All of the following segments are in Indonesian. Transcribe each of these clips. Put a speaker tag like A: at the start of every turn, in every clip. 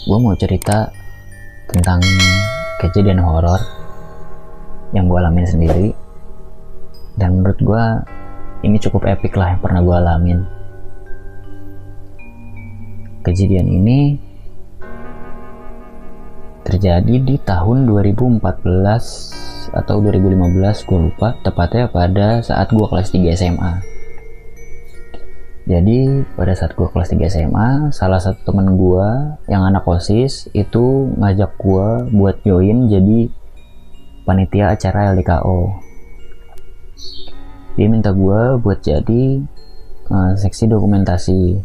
A: Gue mau cerita tentang kejadian horor yang gue alamin sendiri, dan menurut gue ini cukup epic lah yang pernah gue alamin. Kejadian ini terjadi di tahun 2014 atau 2015, gue lupa, tepatnya pada saat gue kelas 3 SMA. Jadi pada saat gue kelas 3 SMA, salah satu temen gue yang anak OSIS itu ngajak gue buat join jadi panitia acara LDKO. Dia minta gue buat jadi seksi dokumentasi,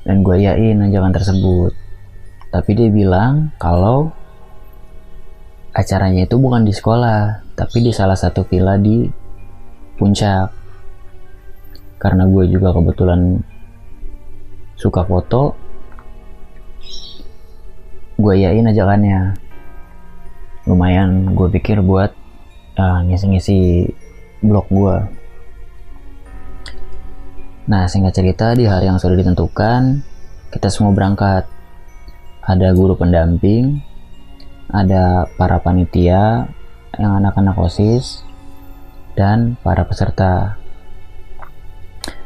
A: dan gue yain ajakan tersebut. Tapi dia bilang kalau acaranya itu bukan di sekolah, tapi di salah satu villa di Puncak. Karena gue juga kebetulan suka foto, gue yain ajakannya. Lumayan gue pikir buat ngisi-ngisi blog gue. Nah, singkat cerita, di hari yang sudah ditentukan, kita semua berangkat. Ada guru pendamping, ada para panitia yang anak-anak OSIS, dan para peserta.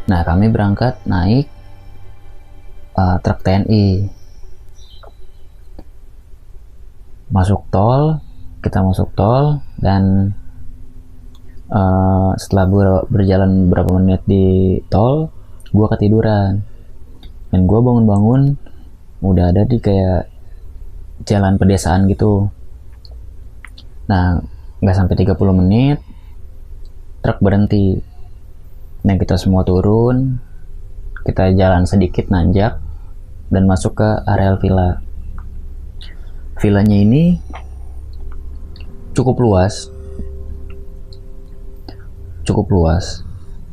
A: Nah, kami berangkat naik truk TNI. Kita masuk tol, dan setelah berjalan beberapa menit di tol, gue ketiduran. Dan gue bangun-bangun, udah ada di kayak jalan pedesaan gitu. Nah, gak sampai 30 menit, truk berhenti. Dan kita semua turun, kita jalan sedikit nanjak, dan masuk ke areal villa. Villanya ini cukup luas,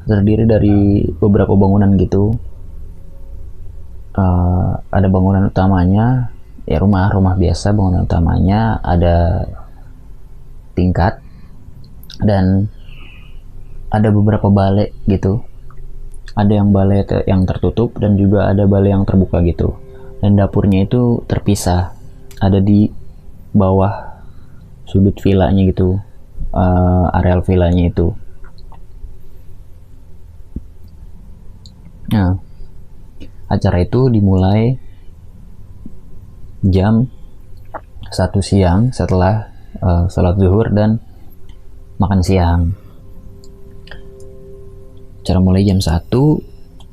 A: terdiri dari beberapa bangunan gitu. Ada bangunan utamanya, ya rumah biasa. Bangunan utamanya ada tingkat, dan ada beberapa balai gitu. Ada yang balai yang tertutup, dan juga ada balai yang terbuka gitu. Dan dapurnya itu terpisah, ada di bawah sudut villanya gitu, areal villanya itu. Nah, acara itu dimulai jam 1 siang setelah sholat zuhur dan makan siang. Acara mulai jam 1,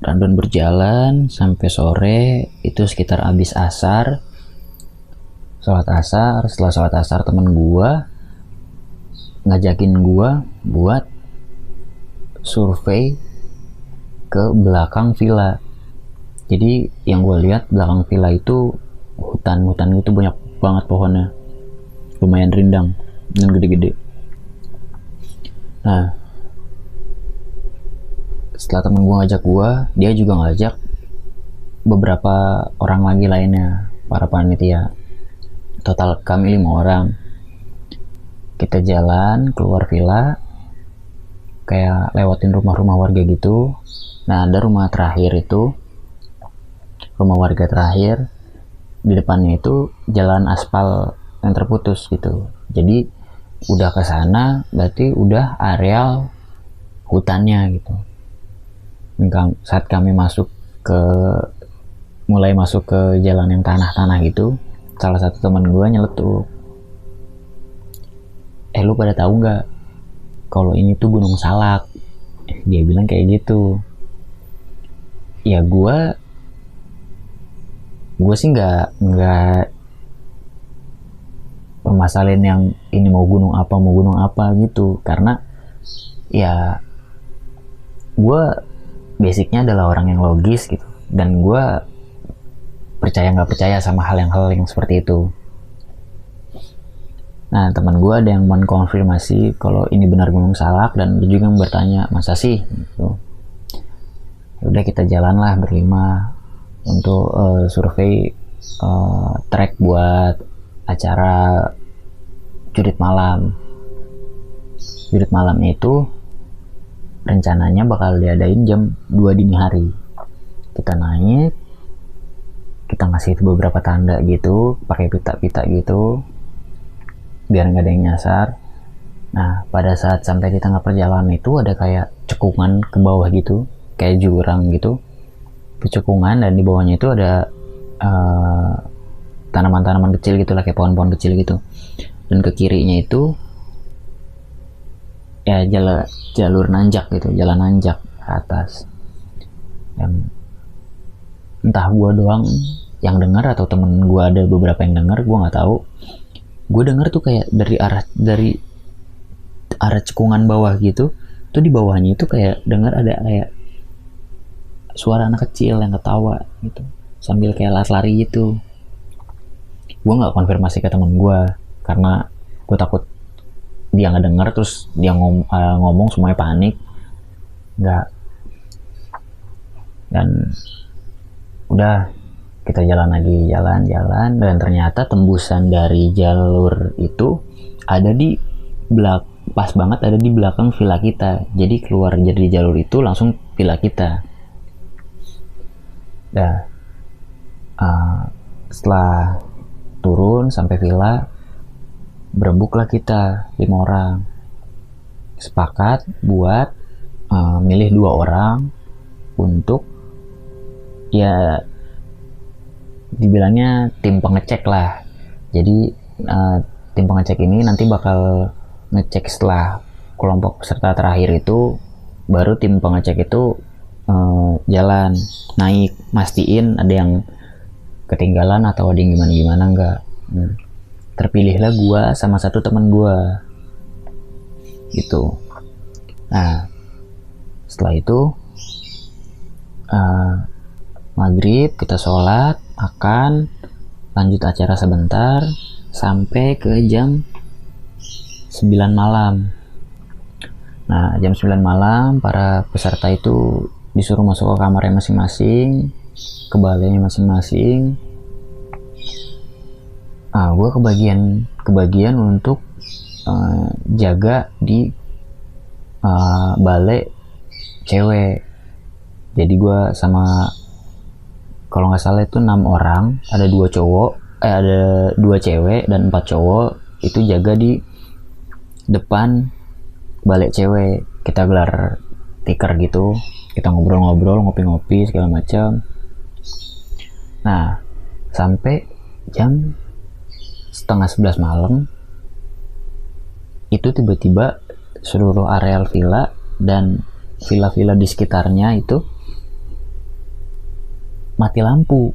A: rundown berjalan sampai sore, itu sekitar habis asar. Setelah sholat asar temen gua ngajakin gua buat survei ke belakang villa. Jadi yang gua lihat belakang villa itu hutan itu banyak banget pohonnya, lumayan rindang dan gede-gede. Nah, setelah temen gue ngajak gue, dia juga ngajak beberapa orang lagi lainnya, para panitia. Total kami 5 orang. Kita jalan keluar villa, kayak lewatin rumah-rumah warga gitu. Nah, ada rumah warga terakhir. Di depannya itu jalan aspal yang terputus gitu. Jadi udah ke sana berarti udah areal hutannya gitu. Saat kami mulai masuk ke jalan yang tanah gitu, salah satu teman gue nyeletuk, lu pada tahu nggak kalau ini tuh Gunung Salak? Dia bilang kayak gitu. Ya gue sih nggak permasalahan yang ini mau gunung apa gitu, karena ya gue basicnya adalah orang yang logis gitu, dan gue percaya nggak percaya sama hal yang seperti itu. Nah, teman gue ada yang mengkonfirmasi kalau ini benar Gunung Salak, dan dia juga bertanya, masa sih gitu. Udah, kita jalanlah berlima untuk survei trek buat acara jurit malamnya itu rencananya bakal diadain jam 2 dini hari. Kita naik, kita ngasih beberapa tanda gitu pakai pita-pita gitu biar nggak ada yang nyasar. Nah pada saat sampai di tengah perjalanan itu ada kayak cekungan ke bawah gitu, kayak jurang gitu, itu cekungan, dan di bawahnya itu ada tanaman-tanaman kecil gitu lah, kayak pohon-pohon kecil gitu. Dan ke kirinya itu ya jalur nanjak gitu, jalan nanjak ke atas. Dan entah gue doang yang dengar atau temen gue ada beberapa yang dengar, gue nggak tahu. Gue denger tuh kayak dari arah cekungan bawah gitu, tuh di bawahnya itu kayak dengar ada kayak suara anak kecil yang ketawa gitu sambil kayak lari-lari gitu. Gue nggak konfirmasi ke temen gue karena gue takut dia nggak dengar terus dia ngomong semuanya panik. Nggak. Dan udah kita jalan lagi, jalan, dan ternyata tembusan dari jalur itu ada di pas banget ada di belakang villa kita. Jadi keluar dari jalur itu langsung villa kita. Setelah turun sampai villa, berembuklah kita 5 orang, sepakat buat milih 2 orang untuk ya dibilangnya tim pengecek lah. Jadi tim pengecek ini nanti bakal ngecek setelah kelompok peserta terakhir itu, baru tim pengecek itu jalan naik, mastiin ada yang ketinggalan atau ada yang gimana enggak. Terpilihlah gua sama satu teman gua gitu. Nah setelah itu maghrib kita sholat, makan, lanjut acara sebentar sampai ke jam 9 malam. Nah jam 9 malam para peserta itu disuruh masuk ke kamarnya masing-masing, ke balainya masing-masing. Gue kebagian untuk jaga di balai cewek. Jadi gue sama, kalau nggak salah itu 6 orang, ada 2 cowok, ada 2 cewek dan 4 cowok itu jaga di depan balai cewek. Kita gelar tikar gitu, kita ngobrol-ngobrol, ngopi-ngopi segala macam. Nah sampai jam 10:30 malam itu tiba-tiba seluruh areal villa dan villa-villa di sekitarnya itu mati lampu.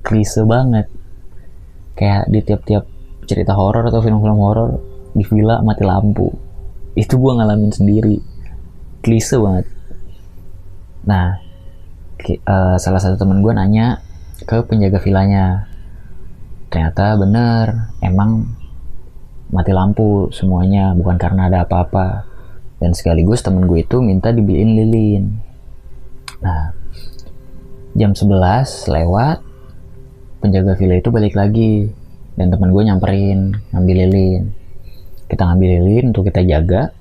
A: Klise banget, kayak di tiap-tiap cerita horor atau film-film horor, di villa mati lampu. Itu gue ngalamin sendiri, klise banget. Nah salah satu temen gue nanya ke penjaga villanya, ternyata bener, emang mati lampu semuanya, bukan karena ada apa-apa. Dan sekaligus temen gue itu minta dibeliin lilin. Nah jam 11 lewat, penjaga villa itu balik lagi dan temen gue nyamperin ngambil lilin. Kita ngambil lilin untuk kita jaga,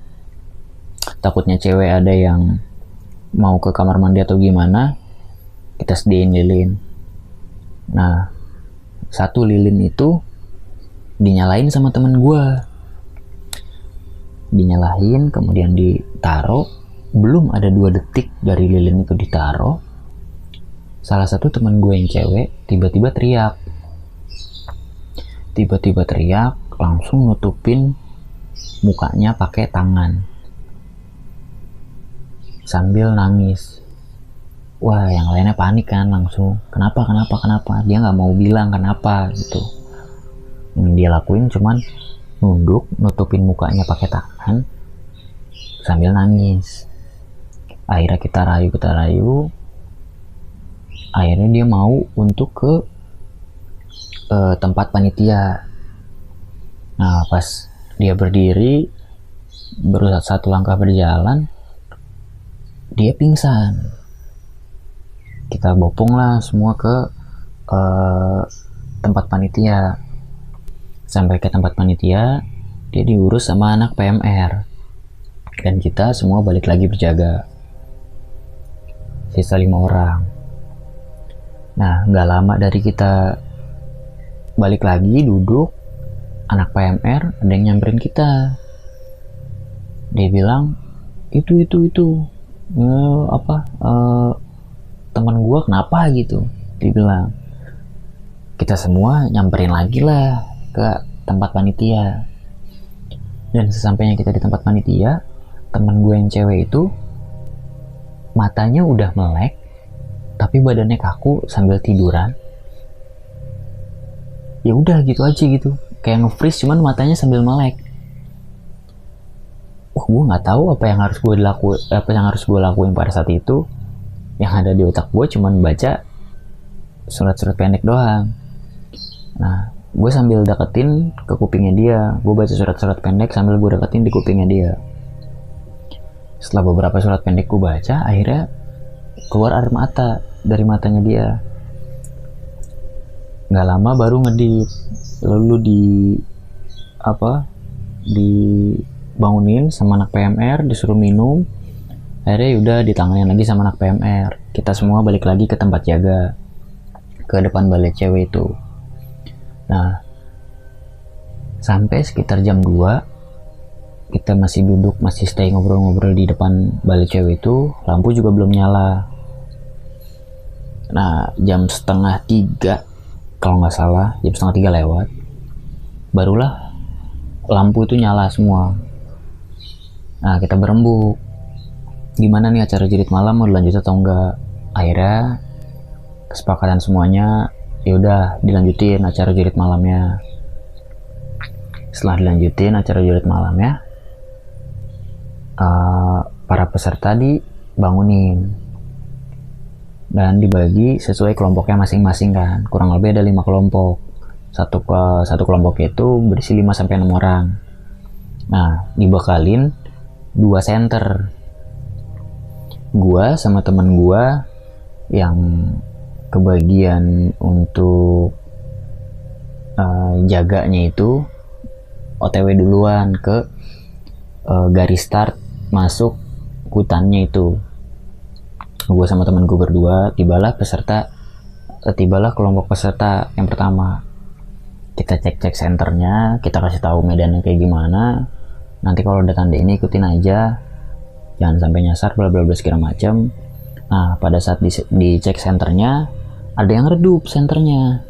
A: takutnya cewek ada yang mau ke kamar mandi atau gimana, kita sediain lilin. Nah satu lilin itu dinyalain sama temen gue, dinyalain kemudian ditaruh. Belum ada 2 detik dari lilin itu ditaruh, salah satu teman gue yang cewek tiba-tiba teriak, langsung nutupin mukanya pakai tangan sambil nangis. Wah yang lainnya panik kan, langsung kenapa, dia nggak mau bilang kenapa gitu. Yang dia lakuin cuman nunduk, nutupin mukanya pakai tangan sambil nangis. Akhirnya kita rayu, akhirnya dia mau untuk ke tempat panitia. Nah pas dia berdiri baru 1 langkah berjalan, dia pingsan. Kita bopong lah semua ke tempat panitia. Sampai ke tempat panitia, dia diurus sama anak PMR, dan kita semua balik lagi berjaga, sisa 5 orang. Nah Nah, nggak lama dari kita balik lagi duduk, anak PMR ada yang nyamperin kita. Dia bilang, itu teman gue kenapa gitu. Dia bilang, kita semua nyamperin lagi lah ke tempat panitia. Dan sesampainya kita di tempat panitia, teman gue yang cewek itu matanya udah melek, tapi badannya kaku sambil tiduran. Ya udah gitu aja gitu, kayak nge-freeze cuman matanya sambil melek. Gue nggak tahu apa yang harus gue lakuin pada saat itu. Yang ada di otak gue cuman baca surat-surat pendek doang. Nah, gue sambil deketin ke kupingnya dia, gue baca surat-surat pendek sambil gue deketin di kupingnya dia. Setelah beberapa surat pendek gue baca, akhirnya keluar air mata dari matanya dia. Nggak lama baru ngedip, lalu dibangunin sama anak PMR, disuruh minum. Akhirnya udah ditanganin lagi sama anak PMR. Kita semua balik lagi ke tempat jaga, ke depan balai cewek itu. Nah, sampai sekitar jam 2 kita masih duduk, masih stay ngobrol-ngobrol di depan balai cewek itu. Lampu juga belum nyala. Nah, jam 2:30 kalau nggak salah, jam 2:30 lewat, barulah lampu itu nyala semua. Nah, kita berembuk, gimana nih acara jerit malam, mau dilanjut atau enggak. Akhirnya kesepakatan semuanya, yaudah dilanjutin acara jerit malamnya. Setelah dilanjutin acara jerit malamnya, para peserta dibangunin dan dibagi sesuai kelompoknya masing-masing kan. Kurang lebih ada 5 kelompok. Satu kelompok itu berisi 5-6 orang. Nah, dibekalin 2 senter. Gua sama temen gua yang kebagian untuk jaganya itu OTW duluan ke garis start masuk hutannya itu. Gue sama temen gue berdua tibalah kelompok peserta yang pertama. Kita cek senternya, kita kasih tahu medannya kayak gimana. Nanti kalau udah tanda ini ikutin aja, jangan sampai nyasar bla bla bla segala macam. Nah, pada saat dicek senternya ada yang redup senternya,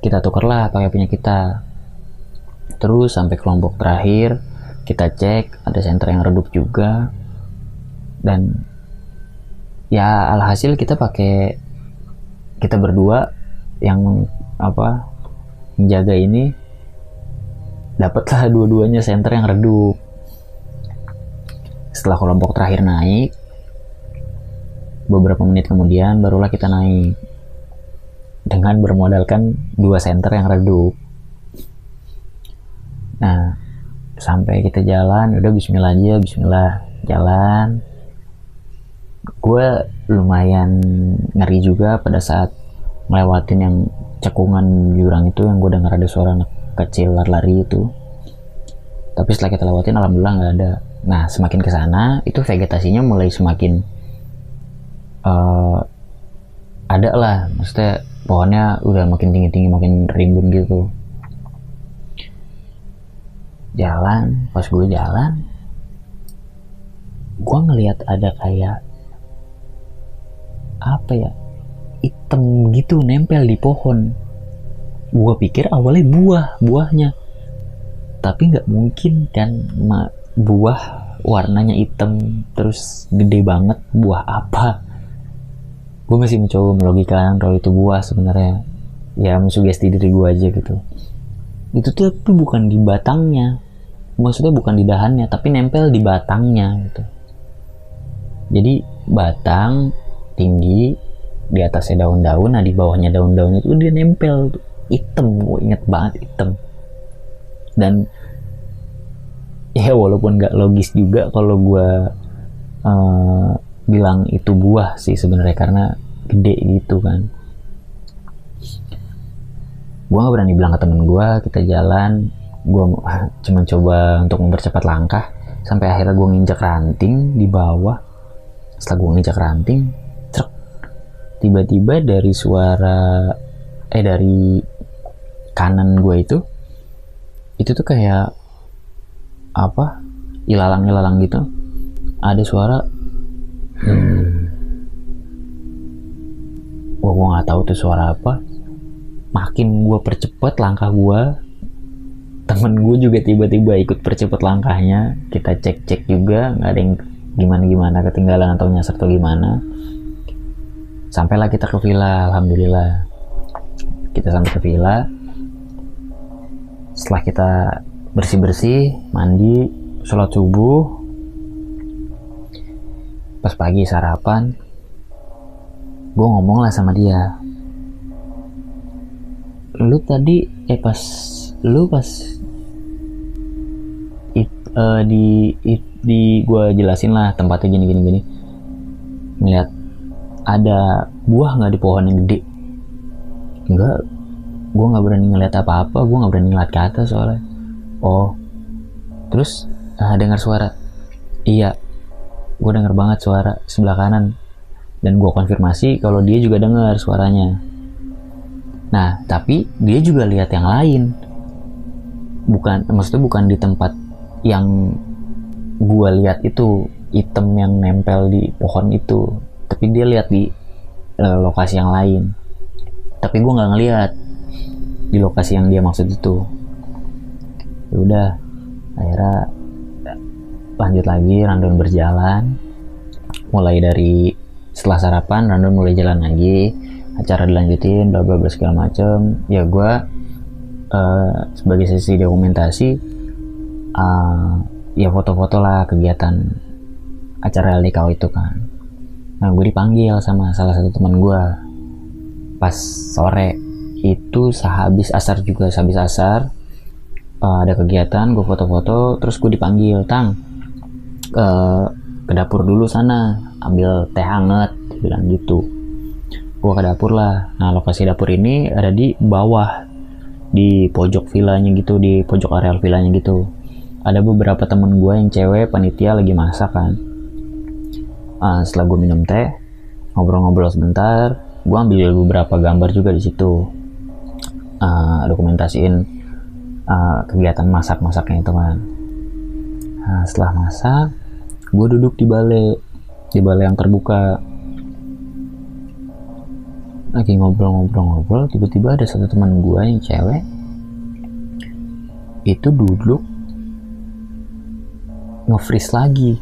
A: kita tukerlah pakai punya kita. Terus sampai kelompok terakhir kita cek ada senter yang redup juga. Dan ya alhasil kita berdua yang menjaga ini dapatlah dua-duanya senter yang redup. Setelah kelompok terakhir naik, beberapa menit kemudian barulah kita naik dengan bermodalkan 2 senter yang redup. Nah, sampai kita jalan, udah bismillah jalan. Gue lumayan ngeri juga pada saat ngelewatin yang cekungan jurang itu, yang gue denger ada suara anak kecil lari itu. Tapi setelah kita lewatin alhamdulillah nggak ada. Nah, semakin kesana itu vegetasinya mulai semakin ada lah, maksudnya pohonnya udah makin tinggi makin rimbun gitu. Pas gue jalan, gue ngelihat ada kayak hitam gitu nempel di pohon. Gue pikir awalnya buahnya, tapi nggak mungkin kan, buah warnanya hitam terus gede banget, buah apa? Gue masih mencoba melogikakan kalau itu buah sebenarnya, ya mensugesti diri gue aja gitu. Itu tuh tapi bukan di batangnya, maksudnya bukan di dahannya, tapi nempel di batangnya gitu. Jadi batang tinggi, di atasnya daun-daun, nah di bawahnya daun-daun itu dia nempel hitam. Gue inget banget hitam. Dan ya walaupun gak logis juga kalau gue bilang itu buah sih sebenarnya, karena gede gitu kan. Gue gak berani bilang ke temen gue. Kita jalan, gue cuma coba untuk mempercepat langkah sampai akhirnya gue nginjak ranting di bawah. Setelah gue nginjak ranting, tiba-tiba dari dari kanan gue itu tuh kayak apa, ilalang gitu, ada suara gue nggak tahu tuh suara apa. Makin gue percepat langkah gue, temen gue juga tiba-tiba ikut percepat langkahnya. Kita cek juga, nggak ada yang gimana ketinggalan atau nyasar atau gimana. Sampailah kita ke villa, alhamdulillah. Kita sampai ke villa. Setelah kita bersih-bersih, mandi, sholat subuh, pas pagi sarapan, gue ngomong lah sama dia, gue jelasin lah tempatnya gini ngeliat ada buah nggak di pohon yang gede. Enggak, gue nggak berani ngeliat apa-apa, gue nggak berani ngeliat ke atas soalnya. Oh, terus dengar suara. Iya, gue dengar banget suara sebelah kanan, dan gue konfirmasi kalau dia juga dengar suaranya. Nah, tapi dia juga lihat yang lain, maksudnya bukan di tempat yang gue lihat itu, item yang nempel di pohon itu, tapi dia lihat di lokasi yang lain. Tapi gue nggak ngelihat di lokasi yang dia maksud itu. Ya udah, akhirnya lanjut lagi, rundown berjalan. Mulai dari setelah sarapan, rundown mulai jalan lagi, acara dilanjutin, bla bla bla segala macem. Ya gue sebagai sesi dokumentasi, ya foto-foto lah kegiatan acara LDKO itu kan. Nah, gue dipanggil sama salah satu teman gue pas sore itu, sehabis asar ada kegiatan, gue foto-foto, terus gue dipanggil, Tang, ke dapur dulu sana, ambil teh hangat, bilang gitu. Gue ke dapur lah. Nah, lokasi dapur ini ada di bawah, di pojok villanya gitu, di pojok areal villanya gitu. Ada beberapa temen gue yang cewek, panitia lagi masak kan. Setelah gue minum teh, ngobrol-ngobrol sebentar, gue ambil beberapa gambar juga di situ, dokumentasiin kegiatan masak-masaknya itu kan. Nah, setelah masak, gue duduk di balai yang terbuka, lagi ngobrol, tiba-tiba ada satu teman gue yang cewek itu duduk nge-freeze lagi,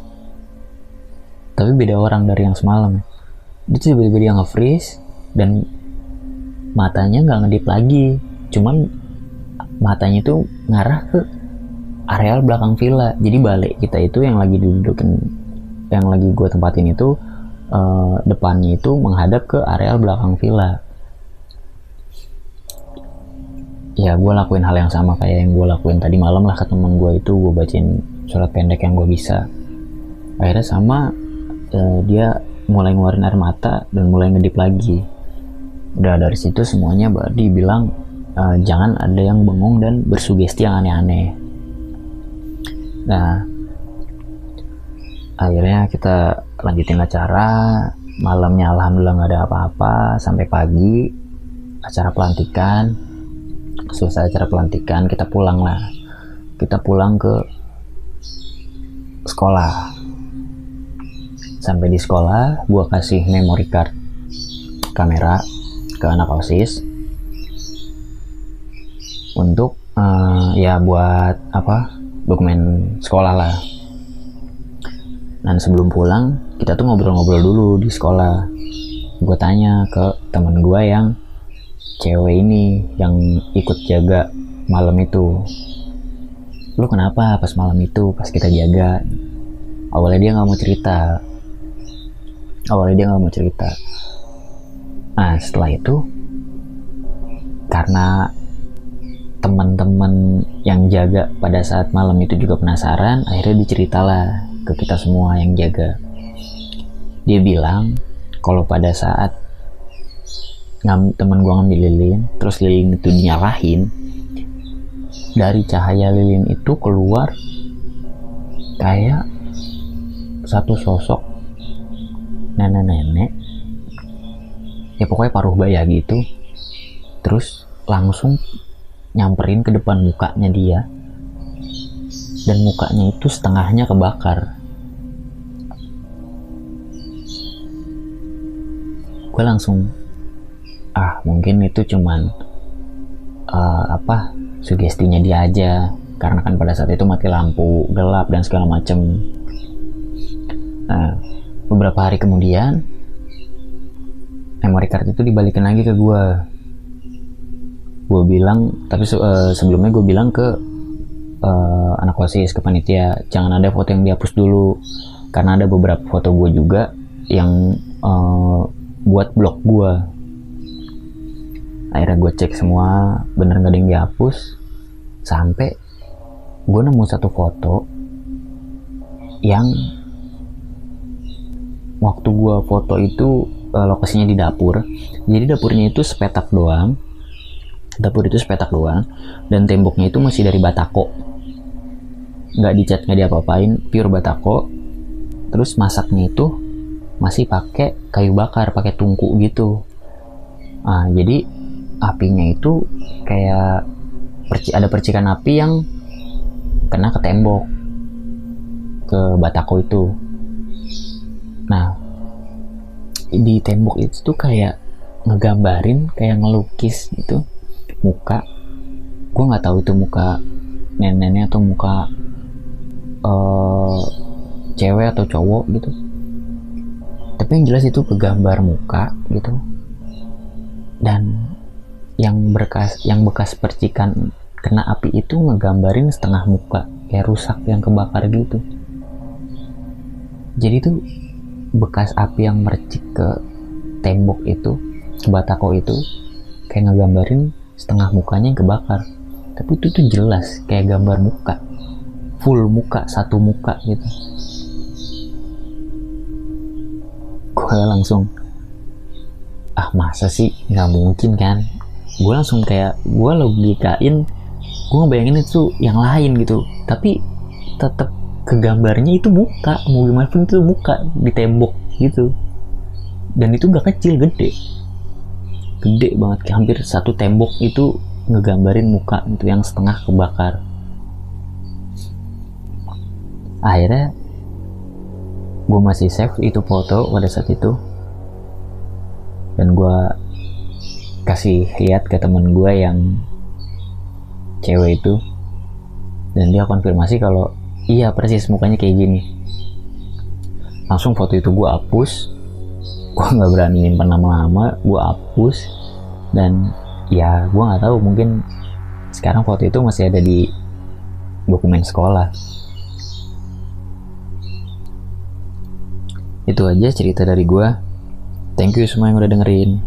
A: tapi beda orang dari yang semalam. Dia tiba-tiba dia nge-freeze dan matanya nggak ngedip lagi, cuman matanya itu ngarah ke areal belakang villa. Jadi balik kita itu yang lagi didudukin, yang lagi gue tempatin itu, depannya itu menghadap ke areal belakang villa. Ya gue lakuin hal yang sama kayak yang gue lakuin tadi malam lah ke temen gue itu, gue bacain surat pendek yang gue bisa. Akhirnya sama, dia mulai ngeluarin air mata dan mulai ngedip lagi. Udah dari situ semuanya dibilang jangan ada yang bengong dan bersugesti yang aneh-aneh. Nah, akhirnya kita lanjutin acara. Malamnya alhamdulillah nggak ada apa-apa sampai pagi. Acara pelantikan, selesai acara pelantikan kita pulang lah. Kita pulang ke sekolah. Sampai di sekolah, gua kasih memory card kamera ke anak OSIS untuk ya buat dokumen sekolah lah. Dan sebelum pulang, kita tuh ngobrol-ngobrol dulu di sekolah. Gue tanya ke temen gue yang cewek ini yang ikut jaga malam itu, lu kenapa pas malam itu pas kita jaga? Awalnya dia nggak mau cerita. Nah, setelah itu karena teman-teman yang jaga pada saat malam itu juga penasaran, akhirnya diceritalah ke kita semua yang jaga. Dia bilang kalau pada saat temen gue ngambil lilin, terus lilin itu dinyalahin, dari cahaya lilin itu keluar kayak satu sosok nenek-nenek ya pokoknya paruh baya gitu, terus langsung nyamperin ke depan mukanya dia, dan mukanya itu setengahnya kebakar. Gue langsung, mungkin itu cuman sugestinya dia aja, karena kan pada saat itu mati lampu, gelap dan segala macem. Nah, beberapa hari kemudian memory card itu dibalikin lagi ke gue. Gue bilang, tapi sebelumnya gue bilang ke anak OSIS, ke panitia, jangan ada foto yang dihapus dulu, karena ada beberapa foto gue juga yang buat blog gue. Akhirnya gue cek semua, bener gak ada yang dihapus, sampai gue nemu satu foto yang waktu gue foto itu lokasinya di dapur. Jadi dapurnya itu sepetak doang, dan temboknya itu masih dari batako, nggak dicat, nggak diapa-apain, pure batako. Terus masaknya itu masih pakai kayu bakar, pakai tungku gitu. Jadi apinya itu kayak ada percikan api yang kena ke tembok, ke batako itu. Nah, di tembok itu tuh kayak ngegambarin, kayak ngelukis gitu muka. Gue nggak tahu itu muka neneknya atau muka cewek atau cowok gitu, tapi yang jelas itu kegambar muka gitu. Dan yang bekas percikan kena api itu ngegambarin setengah muka kayak rusak, yang kebakar gitu. Jadi tuh bekas api yang mercik ke tembok itu, ke batako itu, kayak ngegambarin setengah mukanya yang kebakar. Tapi itu tuh jelas kayak gambar muka, full muka, satu muka gitu. Gue langsung, masa sih, nggak mungkin kan. Gue langsung kayak, gue logikain, gue ngebayangin itu yang lain gitu, tapi tetap kegambarnya itu muka, mau gimana pun itu muka di tembok gitu. Dan itu gak kecil, gede banget, kayak hampir satu tembok itu ngegambarin muka itu yang setengah kebakar. Akhirnya gue masih save itu foto pada saat itu, dan gue kasih lihat ke temen gue yang cewek itu, dan dia konfirmasi kalau iya persis mukanya kayak gini. Langsung foto itu gue hapus, gue nggak berani nyimpan lama-lama, gue hapus. Dan ya gue nggak tahu, mungkin sekarang foto itu masih ada di dokumen sekolah. Itu aja cerita dari gue. Thank you semua yang udah dengerin.